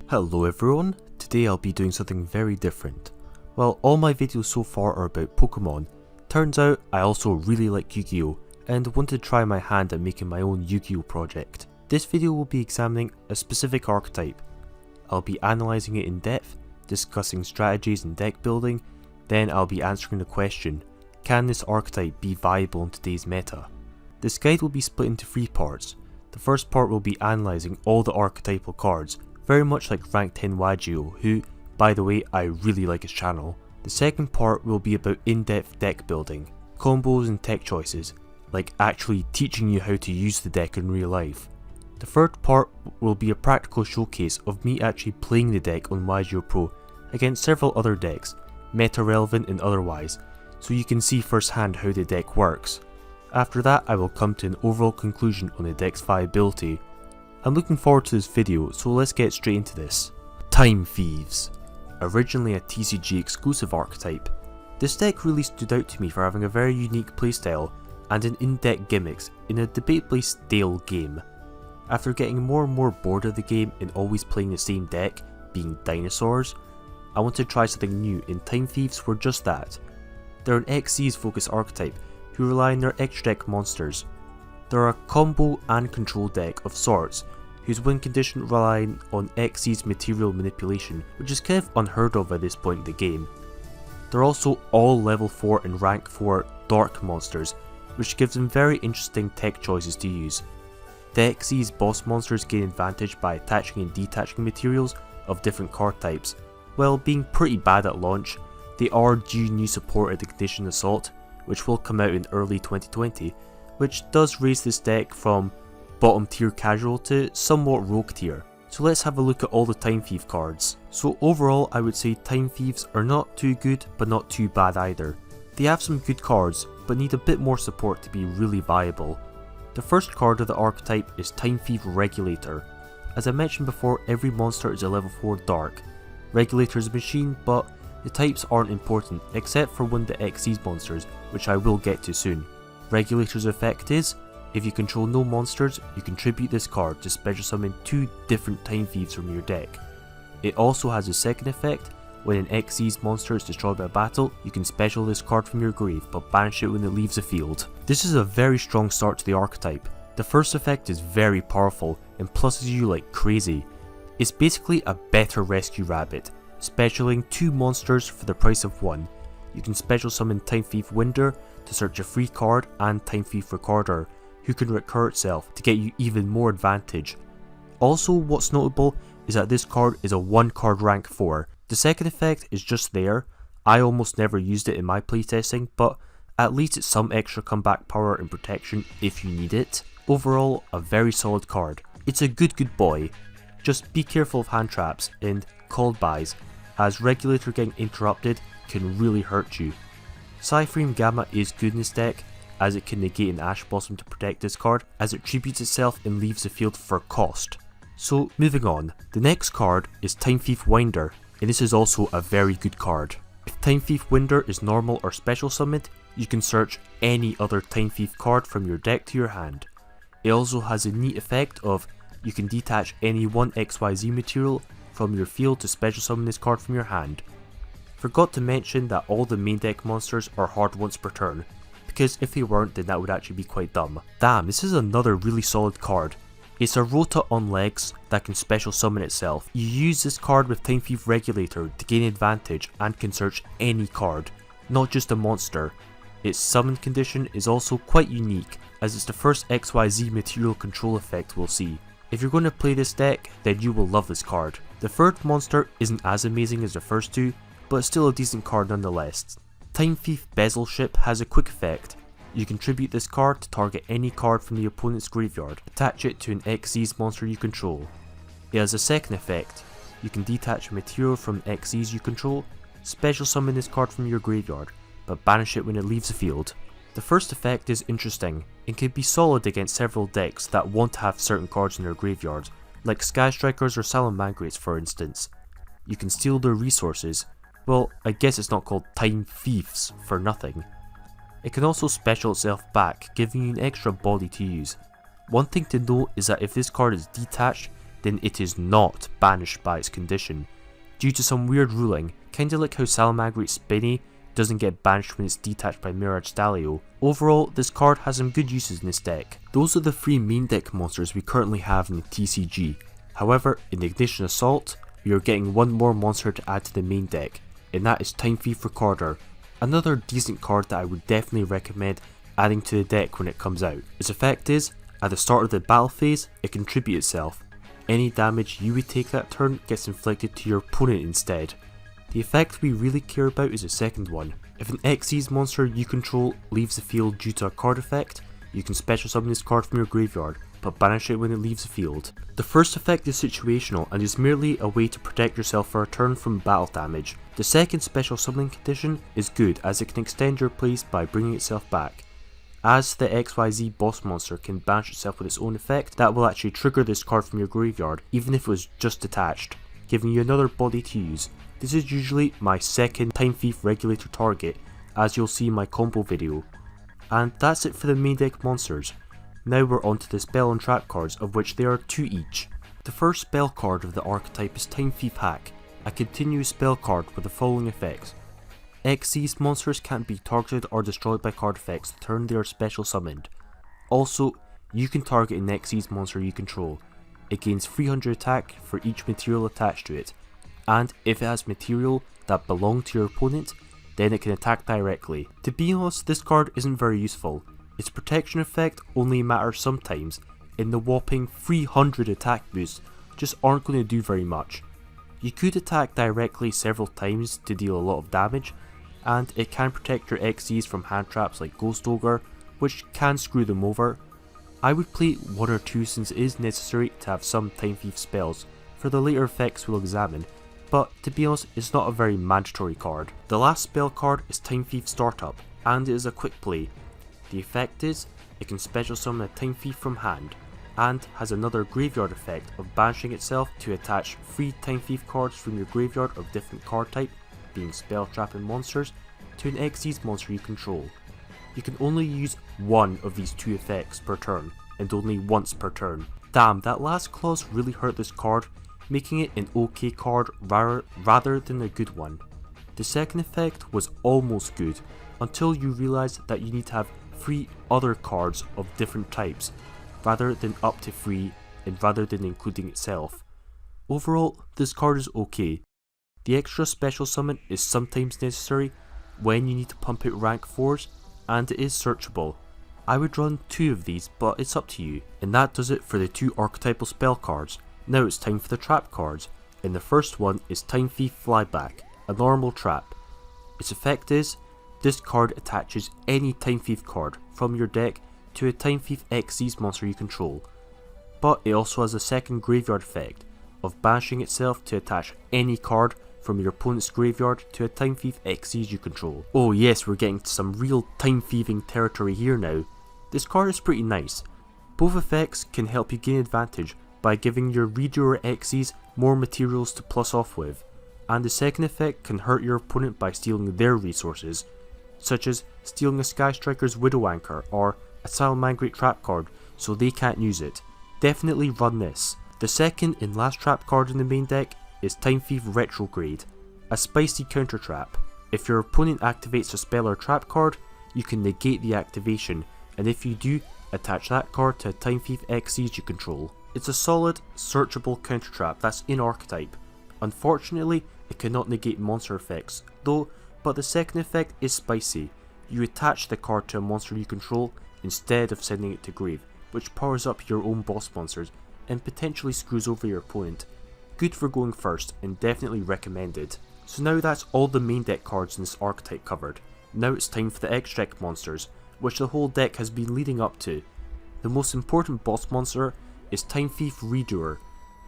Hello everyone, today I'll be doing something very different. Well, all my videos so far are about Pokemon. Turns out I also really like Yu-Gi-Oh! And want to try my hand at making my own Yu-Gi-Oh! Project. This video will be examining a specific archetype. I'll be analysing it in depth, discussing strategies and deck building, then I'll be answering the question, can this archetype be viable in today's meta? This guide will be split into 3 parts. The first part will be analysing all the archetypal cards, very much like Rank 10 Yugioh, who, by the way, I really like his channel. The second part will be about in-depth deck building, combos and tech choices, like actually teaching you how to use the deck in real life. The third part will be a practical showcase of me actually playing the deck on Yugioh Pro against several other decks, meta relevant and otherwise, so you can see firsthand how the deck works. After that I will come to an overall conclusion on the deck's viability. I'm looking forward to this video, so let's get straight into this. Time Thieves. Originally a TCG exclusive archetype, this deck really stood out to me for having a very unique playstyle and an in-deck gimmicks in a debatably stale game. After getting more and more bored of the game and always playing the same deck, being dinosaurs, I wanted to try something new and Time Thieves were just that. They're an Xyz focused archetype who rely on their extra deck monsters. They're a combo and control deck of sorts, whose win condition relying on Xyz material manipulation, which is kind of unheard of at this point in the game. They're also all level 4 and rank 4 dark monsters, which gives them very interesting tech choices to use. The Xyz boss monsters gain advantage by attaching and detaching materials of different card types. While being pretty bad at launch, they are due new support at the Conditioned Assault, which will come out in early 2020, which does raise this deck from bottom tier casual to somewhat rogue tier. So let's have a look at all the Time Thief cards. So overall I would say Time Thieves are not too good but not too bad either. They have some good cards but need a bit more support to be really viable. The first card of the archetype is Time Thief Regulator. As I mentioned before, every monster is a level 4 dark. Regulator is a machine, but the types aren't important except for one of the Xyz monsters, which I will get to soon. Regulator's effect is, if you control no monsters, you contribute this card to special summon 2 different Time Thieves from your deck. It also has a second effect, when an Xyz monster is destroyed by a battle, you can special this card from your grave but banish it when it leaves the field. This is a very strong start to the archetype. The first effect is very powerful and pluses you like crazy. It's basically a better rescue rabbit, specialing 2 monsters for the price of 1. You can special summon Time Thief Winder to search a free card and Time Thief Recorder, who can recur itself to get you even more advantage. Also, what's notable is that this card is a 1 card rank 4. The second effect is just there. I almost never used it in my playtesting, but at least it's some extra comeback power and protection if you need it. Overall, a very solid card. It's a good boy. Just be careful of hand traps and called buys, as Regulator getting interrupted can really hurt you. Cyframe Gamma is good in this deck, as it can negate an Ash Blossom to protect this card, as it tributes itself and leaves the field for cost. So moving on, the next card is Time Thief Winder, and this is also a very good card. If Time Thief Winder is normal or special summoned, you can search any other Time Thief card from your deck to your hand. It also has a neat effect of, you can detach any one XYZ material from your field to special summon this card from your hand. Forgot to mention that all the main deck monsters are hard once per turn, because if they weren't then that would actually be quite dumb. Damn, this is another really solid card. It's a Rota on legs that can special summon itself. You use this card with Time Thief Regulator to gain advantage and can search any card, not just a monster. Its summon condition is also quite unique, as it's the first XYZ material control effect we'll see. If you're going to play this deck, then you will love this card. The third monster isn't as amazing as the first 2, but still a decent card nonetheless. Time Thief Bezel Ship has a quick effect. You contribute this card to target any card from the opponent's graveyard. Attach it to an Xyz monster you control. It has a second effect. You can detach material from Xyz you control, special summon this card from your graveyard, but banish it when it leaves the field. The first effect is interesting and can be solid against several decks that want to have certain cards in their graveyard, like Sky Strikers or Salamangreats for instance. You can steal their resources. Well, I guess it's not called Time Thieves for nothing. It can also special itself back, giving you an extra body to use. One thing to note is that if this card is detached, then it is not banished by its condition, due to some weird ruling, kinda like how Salamangreat Spinny doesn't get banished when it's detached by Mirage Stalio. Overall, this card has some good uses in this deck. Those are the 3 main deck monsters we currently have in the TCG. However, in the Ignition Assault, we are getting one more monster to add to the main deck, and that is Time Thief Recorder. Another decent card that I would definitely recommend adding to the deck when it comes out. Its effect is, at the start of the battle phase, it contributes itself. Any damage you would take that turn gets inflicted to your opponent instead. The effect we really care about is the second one. If an Xyz monster you control leaves the field due to a card effect, you can special summon this card from your graveyard, but banish it when it leaves the field. The first effect is situational and is merely a way to protect yourself for a turn from battle damage. The second special summoning condition is good as it can extend your place by bringing itself back. As the XYZ boss monster can banish itself with its own effect, that will actually trigger this card from your graveyard even if it was just detached, giving you another body to use. This is usually my second Time Thief regulator target, as you'll see in my combo video. And that's it for the main deck monsters. Now we're on to the spell and trap cards, of which there are 2 each. The first spell card of the archetype is Time Thief Hack, a continuous spell card with the following effects. Xyz monsters can't be targeted or destroyed by card effects the turn they are special summoned. Also, you can target an Xyz monster you control. It gains 300 attack for each material attached to it, and if it has material that belong to your opponent, then it can attack directly. To be honest, this card isn't very useful. Its protection effect only matters sometimes, and the whopping 300 attack boosts just aren't going to do very much. You could attack directly several times to deal a lot of damage, and it can protect your Xyz from hand traps like Ghost Ogre, which can screw them over. I would play 1 or 2 since it is necessary to have some Time Thief spells for the later effects we'll examine, but to be honest, it's not a very mandatory card. The last spell card is Time Thief Startup, and it is a quick play. The effect is, it can special summon a Time Thief from hand, and has another graveyard effect of banishing itself to attach 3 Time Thief cards from your graveyard of different card type, being spell, trap and monsters, to an Xyz monster you control. You can only use one of these 2 effects per turn, and only once per turn. Damn, that last clause really hurt this card, making it an okay card rather than a good one. The second effect was almost good, until you realise that you need to have 3 other cards of different types, rather than up to 3 and rather than including itself. Overall, this card is okay. The extra special summon is sometimes necessary when you need to pump out rank 4s, and it is searchable. I would run 2 of these, but it's up to you. And that does it for the 2 archetypal spell cards. Now it's time for the trap cards, and the first one is Time Thief Flyback, a normal trap. Its effect is, this card attaches any Time Thief card from your deck to a Time Thief Xyz monster you control, but it also has a second graveyard effect of banishing itself to attach any card from your opponent's graveyard to a Time Thief Xyz you control. Oh yes, we're getting to some real time thieving territory here now. This card is pretty nice. Both effects can help you gain advantage by giving your Redo or Xyz more materials to plus off with, and the second effect can hurt your opponent by stealing their resources, such as stealing a Sky Striker's Widow Anchor or a Salamangreat trap card so they can't use it. Definitely run this. The second and last trap card in the main deck is Time Thief Retrograde, a spicy counter trap. If your opponent activates a spell or trap card, you can negate the activation, and if you do, attach that card to a Time Thief Xyz you control. It's a solid, searchable counter trap that's in archetype. Unfortunately, it cannot negate monster effects, though, but the second effect is spicy. You attach the card to a monster you control instead of sending it to grave, which powers up your own boss monsters and potentially screws over your opponent. Good for going first and definitely recommended. So now that's all the main deck cards in this archetype covered. Now it's time for the extract monsters, which the whole deck has been leading up to. The most important boss monster is Time Thief Redoer,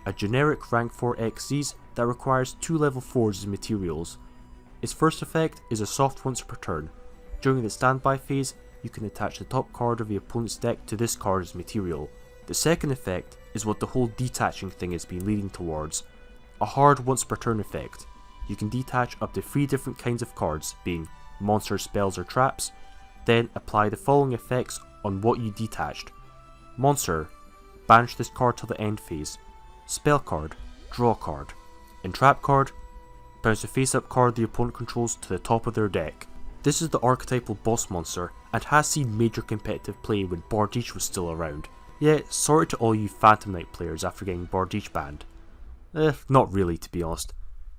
a generic rank 4 Xyz that requires 2 level 4s as materials. Its first effect is a soft once per turn. During the standby phase, you can attach the top card of the opponent's deck to this card as material. The second effect is what the whole detaching thing has been leading towards, a hard once per turn effect. You can detach up to 3 different kinds of cards, being monsters, spells or traps, then apply the following effects on what you detached. Monster, banish this card till the end phase. spell card, draw card, entrap card, bounce a face up card the opponent controls to the top of their deck. This is the archetypal boss monster and has seen major competitive play when Bardiche was still around. Yeah, sorry to all you Phantom Knight players after getting Bardiche banned. Not really, to be honest.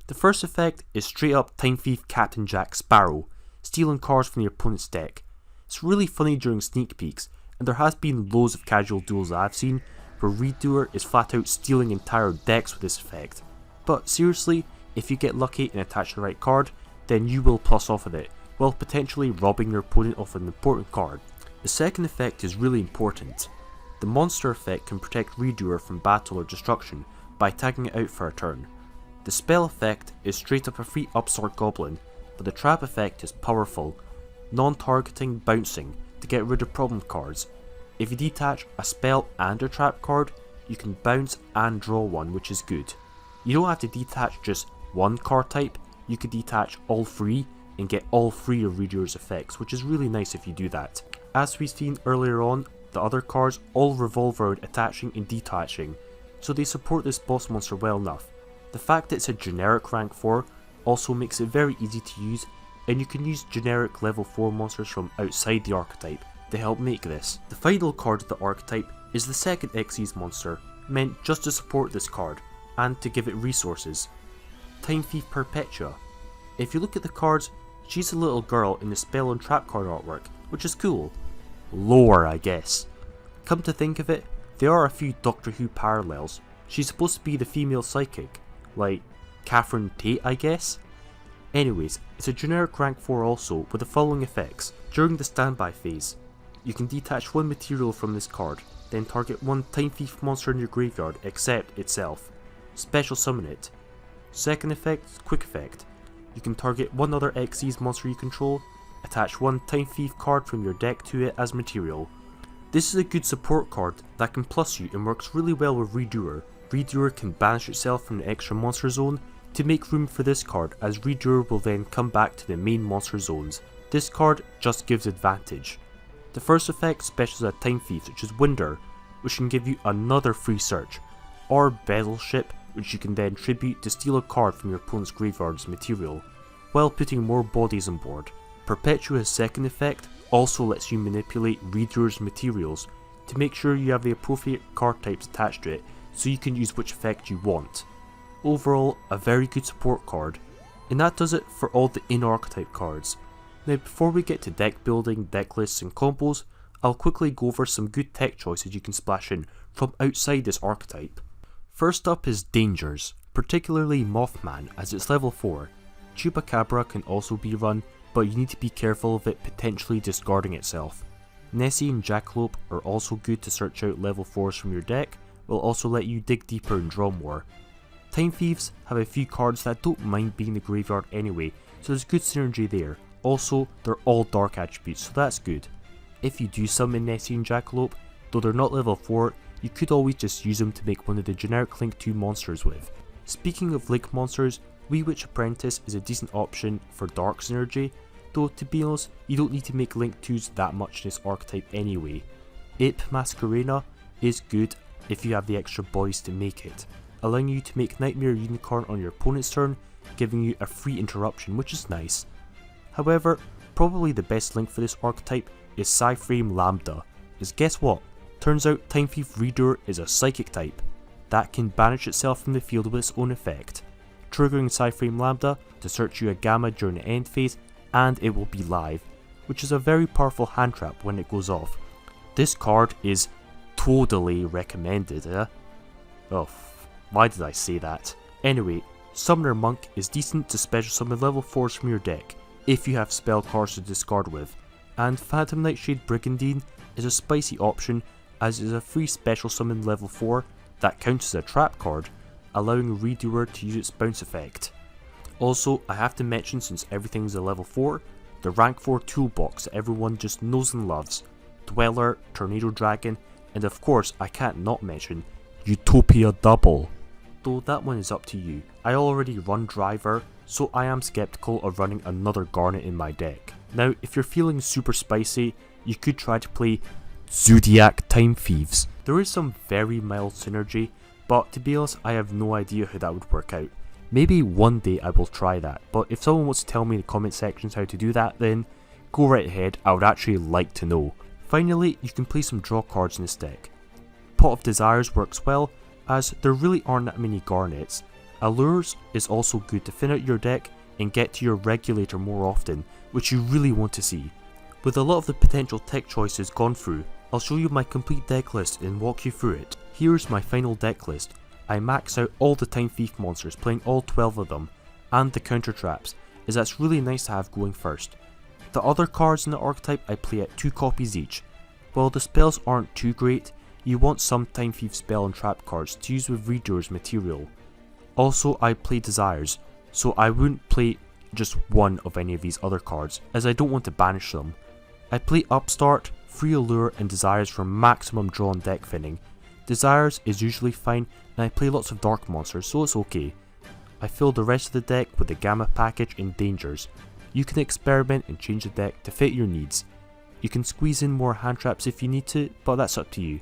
The first effect is straight up Time Thief Captain Jack Sparrow, stealing cards from your opponent's deck. It's really funny during sneak peeks, and there has been loads of casual duels that I've seen where Redoer is flat out stealing entire decks with this effect. But seriously, if you get lucky and attach the right card, then you will plus off with it, while potentially robbing your opponent of an important card. The second effect is really important. The monster effect can protect Redoer from battle or destruction by tagging it out for a turn. The spell effect is straight up a free upstart goblin, but the trap effect is powerful, non-targeting bouncing to get rid of problem cards. If you detach a spell and a trap card, you can bounce and draw one, which is good. You don't have to detach just one card type, you could detach all three and get all three of Redoer's effects, which is really nice if you do that. As we've seen earlier on, the other cards all revolve around attaching and detaching, so they support this boss monster well enough. The fact that it's a generic rank 4 also makes it very easy to use, and you can use generic level 4 monsters from outside the archetype to help make this. The final card of the archetype is the second Xyz monster, meant just to support this card, and to give it resources. Time Thief Perpetua. If you look at the cards, she's a little girl in the spell and trap card artwork, which is cool. Lore, I guess. Come to think of it, there are a few Doctor Who parallels. She's supposed to be the female psychic, like Catherine Tate, I guess? Anyways, it's a generic rank 4 also, with the following effects. During the standby phase, you can detach one material from this card, then target one Time Thief monster in your graveyard except itself. Special summon it. Second effect, quick effect. You can target one other Xyz monster you control, attach one Time Thief card from your deck to it as material. This is a good support card that can plus you and works really well with Redoer. Redoer can banish itself from the extra monster zone to make room for this card, as Redoer will then come back to the main monster zones. This card just gives advantage. The first effect specials at Time Thieves, which is Winder, which can give you another free search, or Battleship, which you can then tribute to steal a card from your opponent's graveyard as material, while putting more bodies on board. Perpetua's second effect also lets you manipulate Redoer's materials to make sure you have the appropriate card types attached to it, so you can use which effect you want. Overall, a very good support card, and that does it for all the in-archetype cards. Now before we get to deck building, deck lists and combos, I'll quickly go over some good tech choices you can splash in from outside this archetype. First up is Dangers, particularly Mothman as it's level 4. Chupacabra can also be run, but you need to be careful of it potentially discarding itself. Nessie and Jackalope are also good to search out level 4s from your deck, will also let you dig deeper and draw more. Time Thieves have a few cards that don't mind being in the graveyard anyway, so there's good synergy there. Also, they're all dark attributes, so that's good. If you do summon Nessie and Jackalope, though they're not level 4, you could always just use them to make one of the generic Link 2 monsters with. Speaking of Link monsters, Wee Witch Apprentice is a decent option for dark synergy, though to be honest, you don't need to make Link 2s that much in this archetype anyway. Ape Masquerena is good if you have the extra bodies to make it, allowing you to make Nightmare Unicorn on your opponent's turn, giving you a free interruption, which is nice. However, probably the best link for this archetype is Psyframe Lambda, as guess what? Turns out Time Thief Redoer is a psychic type that can banish itself from the field with its own effect, triggering Psyframe Lambda to search you a Gamma during the end phase, and it will be live, which is a very powerful hand trap when it goes off. This card is totally recommended, Oh, why did I say that? Anyway, Summoner Monk is decent to special summon level 4s from your deck, if you have spell cards to discard with, and Phantom Nightshade Brigandine is a spicy option as it is a free special summon level 4 that counts as a trap card, allowing Redoer to use its bounce effect. Also, I have to mention, since everything is a level 4, the rank 4 toolbox that everyone just knows and loves, Dweller, Tornado Dragon, and of course I can't not mention Utopia Double. Though that one is up to you. I already run Driver, so I am skeptical of running another Garnet in my deck. Now if you're feeling super spicy, you could try to play Zodiac Time Thieves. There is some very mild synergy, but to be honest, I have no idea how that would work out. Maybe one day I will try that, but if someone wants to tell me in the comment sections how to do that, then go right ahead, I would actually like to know. Finally, you can play some draw cards in this deck. Pot of Desires works well, as there really aren't that many garnets. Allures is also good to thin out your deck and get to your regulator more often, which you really want to see. With a lot of the potential tech choices gone through, I'll show you my complete deck list and walk you through it. Here's my final deck list. I max out all the Time Thief monsters, playing all 12 of them, and the counter traps, as that's really nice to have going first. The other cards in the archetype I play at 2 copies each. While the spells aren't too great, you want some Time Thief spell and trap cards to use with Redoer's material. Also, I play Desires, so I wouldn't play just one of any of these other cards, as I don't want to banish them. I play Upstart, Free Allure and Desires for maximum draw and deck thinning. Desires is usually fine, and I play lots of dark monsters, so it's okay. I fill the rest of the deck with the Gamma package and Dangers. You can experiment and change the deck to fit your needs. You can squeeze in more hand traps if you need to, but that's up to you.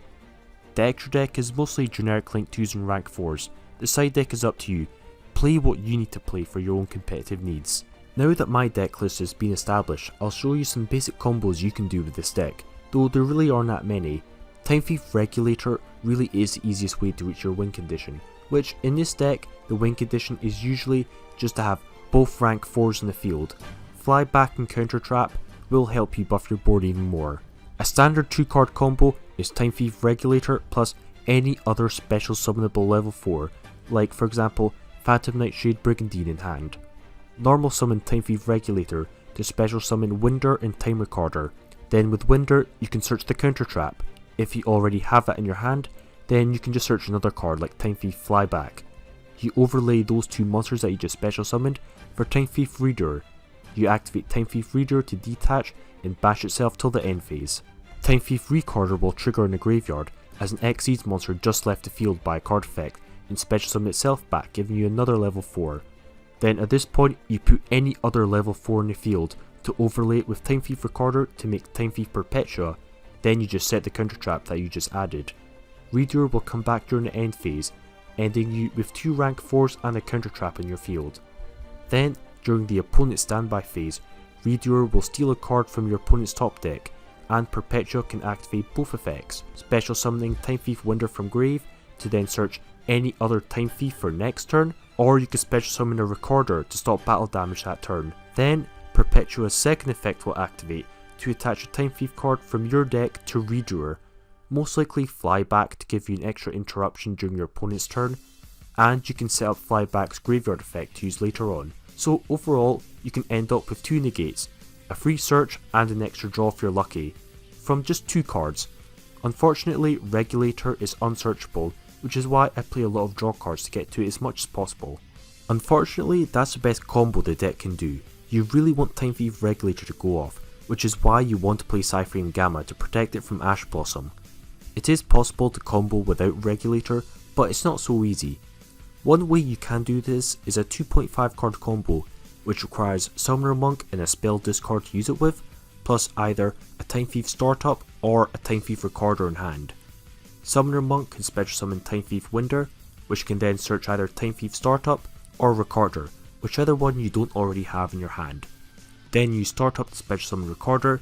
The extra deck is mostly generic Link 2s and rank 4s. The side deck is up to you. Play what you need to play for your own competitive needs. Now that my deck list has been established, I'll show you some basic combos you can do with this deck, though there really aren't that many. Time Thief Regulator really is the easiest way to reach your win condition, which in this deck, the win condition is usually just to have both rank 4s in the field. Flyback and Counter Trap will help you buff your board even more. A standard 2-card combo is Time Thief Regulator plus any other special summonable level 4, like for example Phantom Nightshade Brigandine in hand. Normal summon Time Thief Regulator to special summon Winder and Time Recorder. Then with Winder you can search the Counter Trap. If you already have that in your hand, then you can just search another card like Time Thief Flyback. You overlay those 2 monsters that you just special summoned for Time Thief Reader. You activate Time Thief Reader to detach and bash itself till the end phase. Time Thief Recorder will trigger in the graveyard as an Xyz monster just left the field by a card effect and special summon itself back, giving you another level 4. Then at this point you put any other level 4 in the field to overlay it with Time Thief Recorder to make Time Thief Perpetua. Then you just set the counter trap that you just added. Reader will come back during the end phase, ending you with 2 rank 4s and a counter trap in your field. Then, during the opponent's standby phase, Reader will steal a card from your opponent's top deck, and Perpetua can activate both effects, special summoning Time Thief Winder from grave to then search any other Time Thief for next turn, or you can special summon a Recorder to stop battle damage that turn. Then, Perpetua's second effect will activate to attach a Time Thief card from your deck to Redoer, most likely Flyback to give you an extra interruption during your opponent's turn, and you can set up Flyback's graveyard effect to use later on. So overall, you can end up with 2 negates, a free search and an extra draw if you're lucky, from just 2 cards. Unfortunately, Regulator is unsearchable, which is why I play a lot of draw cards to get to it as much as possible. Unfortunately, that's the best combo the deck can do. You really want Time Thief Regulator to go off, which is why you want to play Cypher Gamma to protect it from Ash Blossom. It is possible to combo without Regulator, but it's not so easy. One way you can do this is a 2.5 card combo, which requires Summoner Monk and a spell discard to use it with, plus either a Time Thief Startup or a Time Thief Recorder in hand. Summoner Monk can special summon Time Thief Winder, which can then search either Time Thief Startup or Recorder, whichever one you don't already have in your hand. Then you start up the special summon Recorder,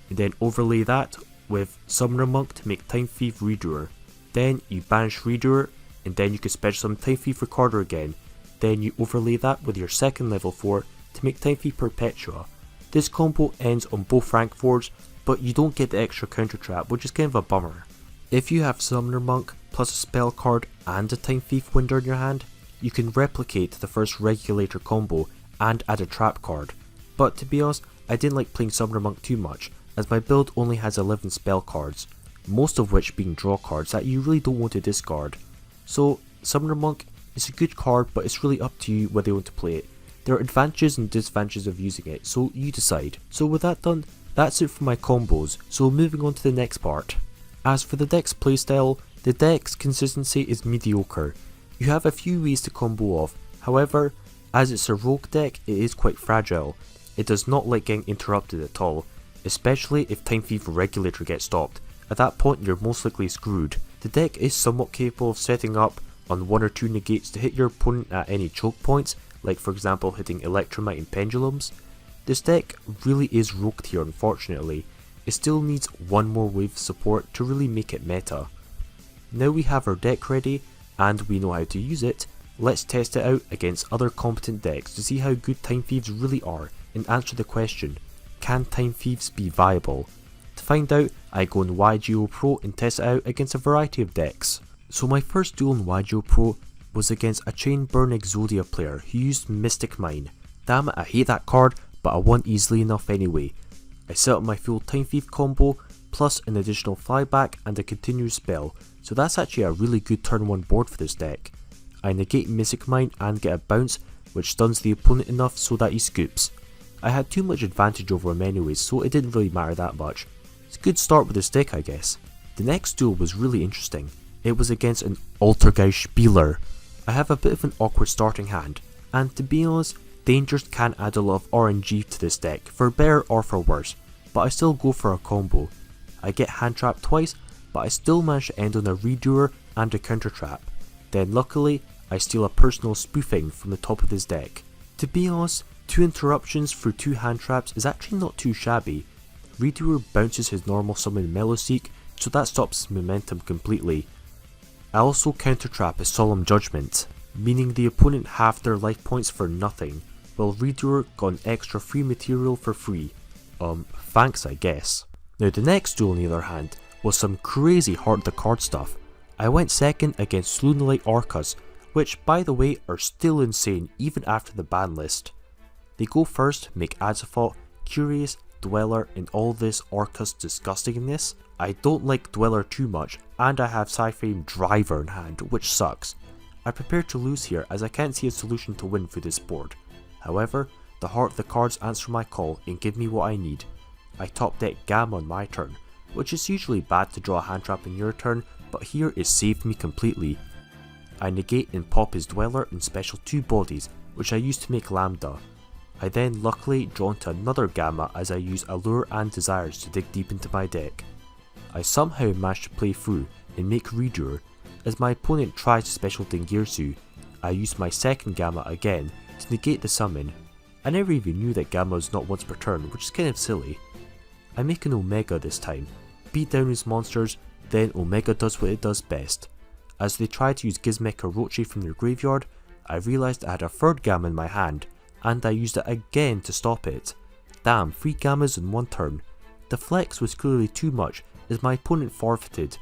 and then overlay that with Summoner Monk to make Time Thief Redoer. Then you banish Redoer, and then you can special summon Time Thief Recorder again. Then you overlay that with your second level 4 to make Time Thief Perpetua. This combo ends on both rank 4s, but you don't get the extra counter trap, which is kind of a bummer. If you have Summoner Monk plus a spell card and a Time Thief Winder in your hand, you can replicate the first Regulator combo and add a trap card. But to be honest, I didn't like playing Summoner Monk too much, as my build only has 11 spell cards, most of which being draw cards that you really don't want to discard. So Summoner Monk is a good card, but it's really up to you whether you want to play it. There are advantages and disadvantages of using it, so you decide. So with that done, that's it for my combos, so moving on to the next part. As for the deck's playstyle, the deck's consistency is mediocre. You have a few ways to combo off, however, as it's a rogue deck, it is quite fragile. It does not like getting interrupted at all, especially if Time Thief Regulator gets stopped. At that point you're most likely screwed. The deck is somewhat capable of setting up on 1 or 2 negates to hit your opponent at any choke points, like for example hitting Electromite and Pendulums. This deck really is rogue tier unfortunately. It still needs one more wave of support to really make it meta. Now we have our deck ready and we know how to use it, let's test it out against other competent decks to see how good Time Thieves really are and answer the question, can Time Thieves be viable? To find out, I go on yugioh Pro and test it out against a variety of decks. So my first duel in yugioh Pro was against a Chainburn Exodia player who used Mystic Mine. Damn it, I hate that card, but I won easily enough anyway. I set up my full Time Thief combo, plus an additional flyback and a continuous spell, so that's actually a really good turn 1 board for this deck. I negate Mystic Mine and get a bounce, which stuns the opponent enough so that he scoops. I had too much advantage over him anyways, so it didn't really matter that much. It's a good start with this deck I guess. The next duel was really interesting. It was against an Altergeist Spieler. I have a bit of an awkward starting hand, and to be honest, Dangers can add a lot of RNG to this deck, for better or for worse, but I still go for a combo. I get hand trapped twice, but I still manage to end on a redoer and a counter trap. Then luckily, I steal a personal spoofing from the top of his deck. To be honest, 2 interruptions through 2 hand traps is actually not too shabby. Redoer bounces his normal summon Meloseek, so that stops momentum completely. I also counter trap his Solemn Judgment, meaning the opponent halved their life points for nothing, while Redoer got an extra free material for free. Thanks I guess. Now the next duel on the other hand was some crazy heart the card stuff. I went second against Lunalite Orcas, which by the way are still insane even after the ban list. They go first, make Azathoth, Curious, Dweller and all this Orcas disgustingness. I don't like Dweller too much and I have Psyframe Driver in hand, which sucks. I prepare to lose here as I can't see a solution to win for this board. However, the heart of the cards answer my call and give me what I need. I top deck Gamma on my turn, which is usually bad to draw a hand trap in your turn, but here it saved me completely. I negate and pop his Dweller and special 2 bodies, which I use to make Lambda. I then luckily draw into another Gamma as I use Allure and Desires to dig deep into my deck. I somehow manage to play through and make Redoer. As my opponent tries to special Dingirsu, I use my second Gamma again to negate the summon. I never even knew that Gamma was not once per turn, which is kind of silly. I make an Omega this time, beat down his monsters, then Omega does what it does best. As they try to use Gizmek or Roche from their graveyard, I realised I had a third Gamma in my hand, and I used it again to stop it. Damn, 3 Gammas in 1 turn. The flex was clearly too much as my opponent forfeited.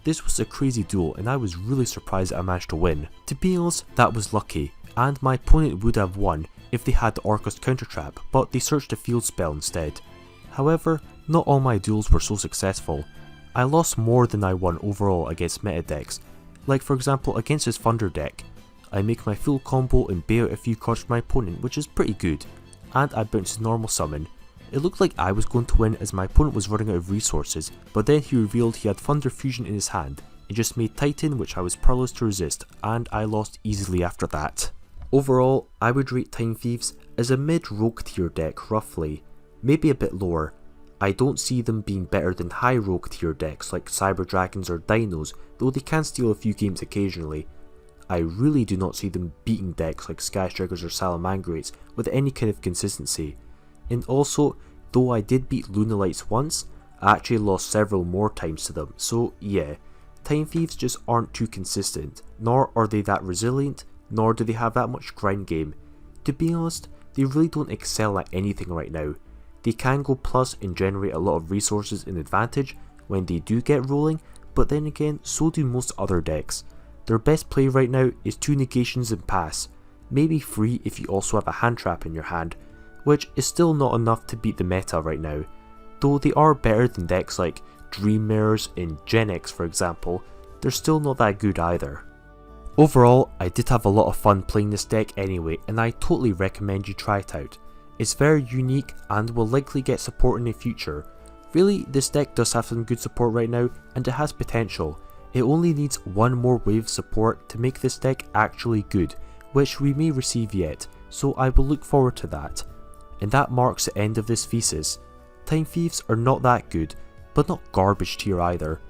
This was a crazy duel and I was really surprised that I managed to win. To be honest, that was lucky, and my opponent would have won if they had the Orcus counter trap, but they searched the field spell instead. However, not all my duels were so successful. I lost more than I won overall against meta decks, like for example against his Thunder deck. I make my full combo and bail out a few cards from my opponent, which is pretty good, and I bounce his normal summon. It looked like I was going to win as my opponent was running out of resources, but then he revealed he had Thunder Fusion in his hand. It just made Titan, which I was powerless to resist, and I lost easily after that. Overall, I would rate Time Thieves as a mid-rogue tier deck roughly, maybe a bit lower. I don't see them being better than high rogue tier decks like Cyber Dragons or Dinos, though they can steal a few games occasionally. I really do not see them beating decks like Sky Strikers or Salamangreats with any kind of consistency. And also, though I did beat Lunalites once, I actually lost several more times to them, so yeah, Time Thieves just aren't too consistent, nor are they that resilient, nor do they have that much grind game. To be honest, they really don't excel at anything right now. They can go plus and generate a lot of resources and advantage when they do get rolling, but then again, so do most other decks. Their best play right now is 2 negations and pass, maybe 3 if you also have a hand trap in your hand, which is still not enough to beat the meta right now, though they are better than decks like Dream Mirrors and Gen X for example. They're still not that good either. Overall, I did have a lot of fun playing this deck anyway, and I totally recommend you try it out. It's very unique and will likely get support in the future. Really, this deck does have some good support right now and it has potential. It only needs one more wave of support to make this deck actually good, which we may receive yet, so I will look forward to that. And that marks the end of this thesis. Time Thieves are not that good, but not garbage tier either.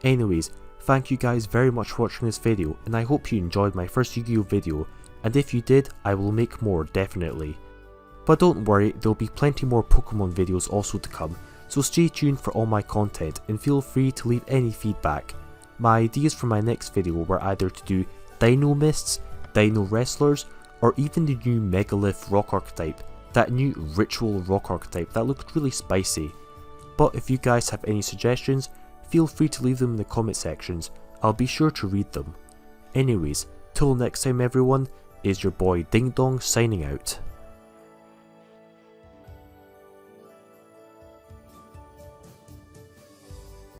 Anyways, Thank you guys very much for watching this video, and I hope you enjoyed my first Yu-Gi-Oh video, and if you did, I will make more definitely. But don't worry, there will be plenty more Pokemon videos also to come, so stay tuned for all my content and feel free to leave any feedback. My ideas for my next video were either to do Dino Mists, Dino Wrestlers, or even the new Megalith rock archetype, that new ritual rock archetype that looked really spicy. But if you guys have any suggestions, feel free to leave them in the comment sections, I'll be sure to read them. Anyways, till next time everyone, is your boy Ding Dong signing out.